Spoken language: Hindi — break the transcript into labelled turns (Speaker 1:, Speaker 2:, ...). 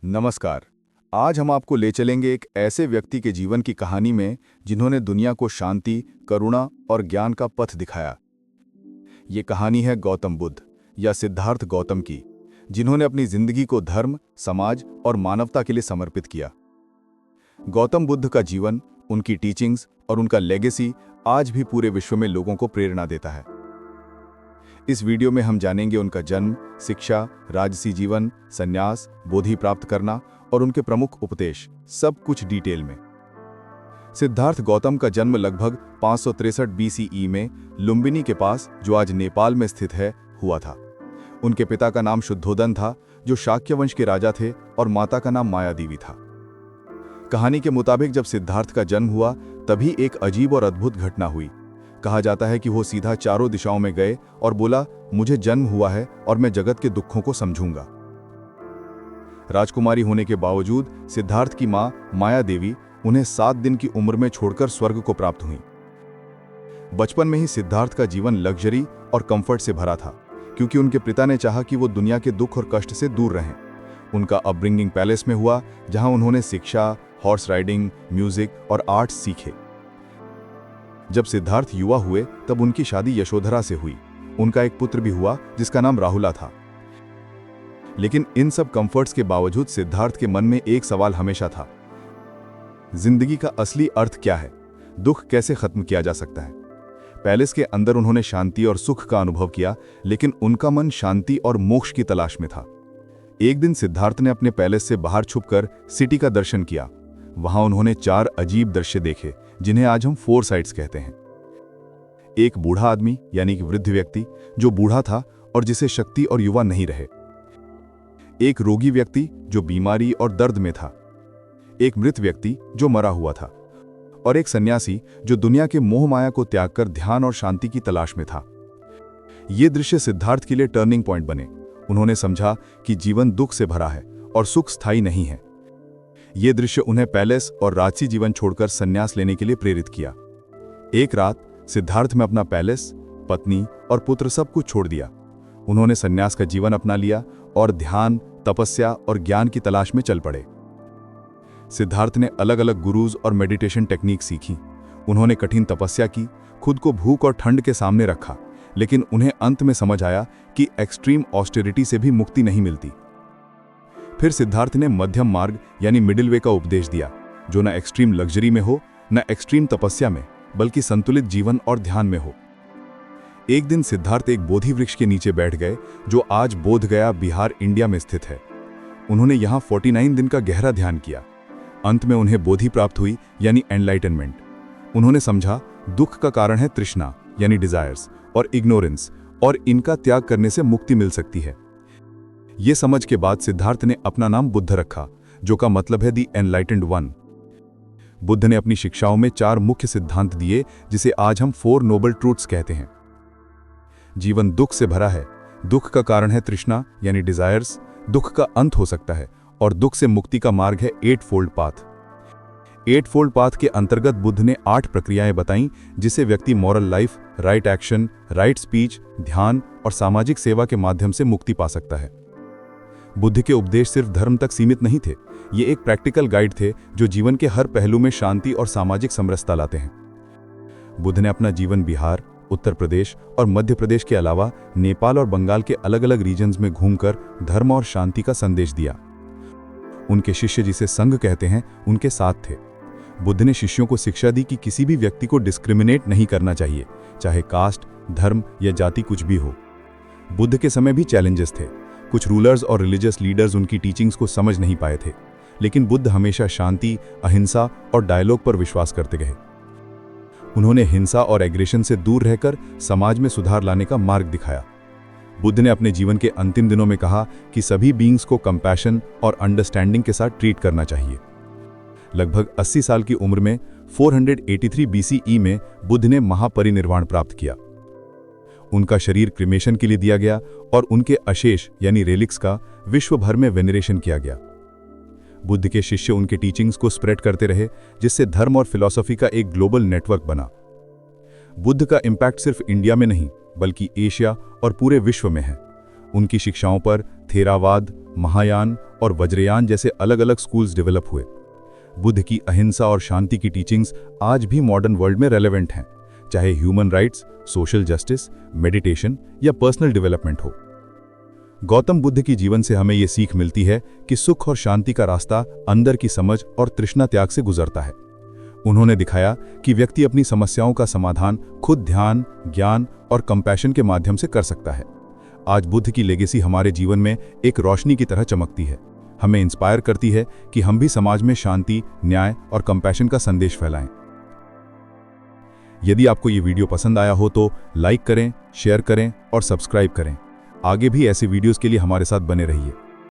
Speaker 1: नमस्कार। आज हम आपको ले चलेंगे एक ऐसे व्यक्ति के जीवन की कहानी में जिन्होंने दुनिया को शांति, करुणा और ज्ञान का पथ दिखाया। ये कहानी है गौतम बुद्ध या सिद्धार्थ गौतम की, जिन्होंने अपनी जिंदगी को धर्म, समाज और मानवता के लिए समर्पित किया। गौतम बुद्ध का जीवन, उनकी टीचिंग्स और उनका लेगेसी आज भी पूरे विश्व में लोगों को प्रेरणा देता है। इस वीडियो में हम जानेंगे उनका जन्म, शिक्षा, राजसी जीवन, संन्यास, बोधि प्राप्त करना और उनके प्रमुख उपदेश, सब कुछ डिटेल में। सिद्धार्थ गौतम का जन्म लगभग 563 BCE में लुम्बिनी के पास, जो आज नेपाल में स्थित है, हुआ था। उनके पिता का नाम शुद्धोदन था, जो शाक्य वंश के राजा थे, और माता का नाम मायादेवी था। कहानी के मुताबिक जब सिद्धार्थ का जन्म हुआ, तभी एक अजीब और अद्भुत घटना हुई। कहा जाता है कि वो सीधा चारों दिशाओं में गए और बोला, मुझे जन्म हुआ है और मैं जगत के दुखों को समझूंगा। राजकुमारी होने के बावजूद सिद्धार्थ की मां माया देवी उन्हें 7 दिन की उम्र में छोड़कर स्वर्ग को प्राप्त हुई। बचपन में ही सिद्धार्थ का जीवन लग्जरी और कंफर्ट से भरा था, क्योंकि उनके पिता ने चाहा कि वो दुनिया के दुख और कष्ट से दूर रहें। उनका अपब्रिंगिंग पैलेस में हुआ, जहां उन्होंने शिक्षा, हॉर्स राइडिंग, म्यूजिक और आर्ट्स सीखे। जब सिद्धार्थ युवा हुए तब उनकी शादी यशोधरा से हुई। उनका एक पुत्र भी हुआ जिसका नाम राहुला था। लेकिन इन सब कंफर्ट्स के बावजूद सिद्धार्थ के मन में एक सवाल हमेशा था, जिंदगी का असली अर्थ क्या है? दुख कैसे खत्म किया जा सकता है? पैलेस के अंदर उन्होंने शांति और सुख का अनुभव किया, लेकिन उनका मन शांति और मोक्ष की तलाश में था। एक दिन सिद्धार्थ ने अपने पैलेस से बाहर छुपकर सिटी का दर्शन किया। वहां उन्होंने 4 अजीब दृश्य देखे, जिन्हें आज हम 4 साइट्स कहते हैं। एक बूढ़ा आदमी, यानी कि वृद्ध व्यक्ति, जो बूढ़ा था और जिसे शक्ति और युवा नहीं रहे। एक रोगी व्यक्ति जो बीमारी और दर्द में था। एक मृत व्यक्ति जो मरा हुआ था, और एक सन्यासी जो दुनिया के मोह माया को त्याग कर ध्यान और शांति की तलाश में था। ये दृश्य सिद्धार्थ के लिए टर्निंग पॉइंट बने। उन्होंने समझा कि जीवन दुख से भरा है और सुख स्थायी नहीं है। ये दृश्य उन्हें पैलेस और राजसी जीवन छोड़कर संन्यास लेने के लिए प्रेरित किया। एक रात सिद्धार्थ में अपना पैलेस, पत्नी और पुत्र सब कुछ छोड़ दिया। उन्होंने संन्यास का जीवन अपना लिया और ध्यान, तपस्या और ज्ञान की तलाश में चल पड़े। सिद्धार्थ ने अलग अलग गुरुज और मेडिटेशन टेक्निक सीखी। उन्होंने कठिन तपस्या की, खुद को भूख और ठंड के सामने रखा, लेकिन उन्हें अंत में समझ आया कि एक्सट्रीम ऑस्टेरिटी से भी मुक्ति नहीं मिलती। फिर सिद्धार्थ ने मध्यम मार्ग यानी मिडिल वे का उपदेश दिया, जो न एक्सट्रीम लग्जरी में हो, न एक्सट्रीम तपस्या में, बल्कि संतुलित जीवन और ध्यान में हो। एक दिन सिद्धार्थ एक बोधि वृक्ष के नीचे बैठ गए, जो आज बोध गया, बिहार, इंडिया में स्थित है। उन्होंने यहाँ 49 दिन का गहरा ध्यान किया। अंत में उन्हें बोधि प्राप्त हुई, यानी एनलाइटनमेंट। उन्होंने समझा दुख का कारण है तृष्णा यानी डिजायर्स और इग्नोरेंस, और इनका त्याग करने से मुक्ति मिल सकती है। ये समझ के बाद सिद्धार्थ ने अपना नाम बुद्ध रखा, जो का मतलब है दी एनलाइटेंड वन। बुद्ध ने अपनी शिक्षाओं में 4 मुख्य सिद्धांत दिए, जिसे आज हम 4 नोबल ट्रूथ्स कहते हैं। जीवन दुख से भरा है, दुख का कारण है तृष्णा यानी डिजायर्स, दुख का अंत हो सकता है, और दुख से मुक्ति का मार्ग है 8 फोल्ड पाथ। 8 फोल्ड पाथ के अंतर्गत बुद्ध ने 8 प्रक्रियाएं बताईं, जिसे व्यक्ति moral life, right action, right speech, ध्यान और सामाजिक सेवा के माध्यम से मुक्ति पा सकता है। बुद्ध के उपदेश सिर्फ धर्म तक सीमित नहीं थे, ये एक प्रैक्टिकल गाइड थे जो जीवन के हर पहलू में शांति और सामाजिक समरसता लाते हैं। बुद्ध ने अपना जीवन बिहार, उत्तर प्रदेश और मध्य प्रदेश के अलावा नेपाल और बंगाल के अलग अलग रीजन्स में घूमकर धर्म और शांति का संदेश दिया। उनके शिष्य, जिसे संघ कहते हैं, उनके साथ थे। बुद्ध ने शिष्यों को शिक्षा दी कि किसी भी व्यक्ति को डिस्क्रिमिनेट नहीं करना चाहिए, चाहे कास्ट, धर्म या जाति कुछ भी हो। बुद्ध के समय भी चैलेंजेस थे। कुछ रूलर्स और रिलीजियस लीडर्स उनकी टीचिंग्स को समझ नहीं पाए थे, लेकिन बुद्ध हमेशा शांति, अहिंसा और डायलॉग पर विश्वास करते गए। उन्होंने हिंसा और एग्रेशन से दूर रहकर समाज में सुधार लाने का मार्ग दिखाया। बुद्ध ने अपने जीवन के अंतिम दिनों में कहा कि सभी बीइंग्स को कंपैशन और अंडरस्टैंडिंग के साथ ट्रीट करना चाहिए। लगभग 80 साल की उम्र में 483 BCE में बुद्ध ने महापरिनिर्वाण प्राप्त किया। उनका शरीर क्रिमेशन के लिए दिया गया और उनके अशेष यानी रेलिक्स का विश्व भर में वेनरेशन किया गया। बुद्ध के शिष्य उनके टीचिंग्स को स्प्रेड करते रहे, जिससे धर्म और फिलॉसफी का एक ग्लोबल नेटवर्क बना। बुद्ध का इम्पैक्ट सिर्फ इंडिया में नहीं, बल्कि एशिया और पूरे विश्व में है। उनकी शिक्षाओं पर थेरावाद, महायान और वज्रयान जैसे अलग अलग स्कूल्स डेवलप हुए। बुद्ध की अहिंसा और शांति की टीचिंग्स आज भी मॉडर्न वर्ल्ड में रेलेवेंट हैं, चाहे human rights, social justice, meditation या पर्सनल डेवलपमेंट हो। गौतम बुद्ध की जीवन से हमें ये सीख मिलती है कि सुख और शांति का रास्ता अंदर की समझ और तृष्णा त्याग से गुजरता है। उन्होंने दिखाया कि व्यक्ति अपनी समस्याओं का समाधान खुद ध्यान, ज्ञान और कंपैशन के माध्यम से कर सकता है। आज बुद्ध की लेगेसी हमारे जीवन में एक रोशनी की तरह चमकती है, हमें इंस्पायर करती है कि हम भी समाज में शांति, न्याय और कंपैशन का संदेश फैलाएं। यदि आपको ये वीडियो पसंद आया हो तो लाइक करें, शेयर करें और सब्सक्राइब करें। आगे भी ऐसे वीडियोस के लिए हमारे साथ बने रहिए।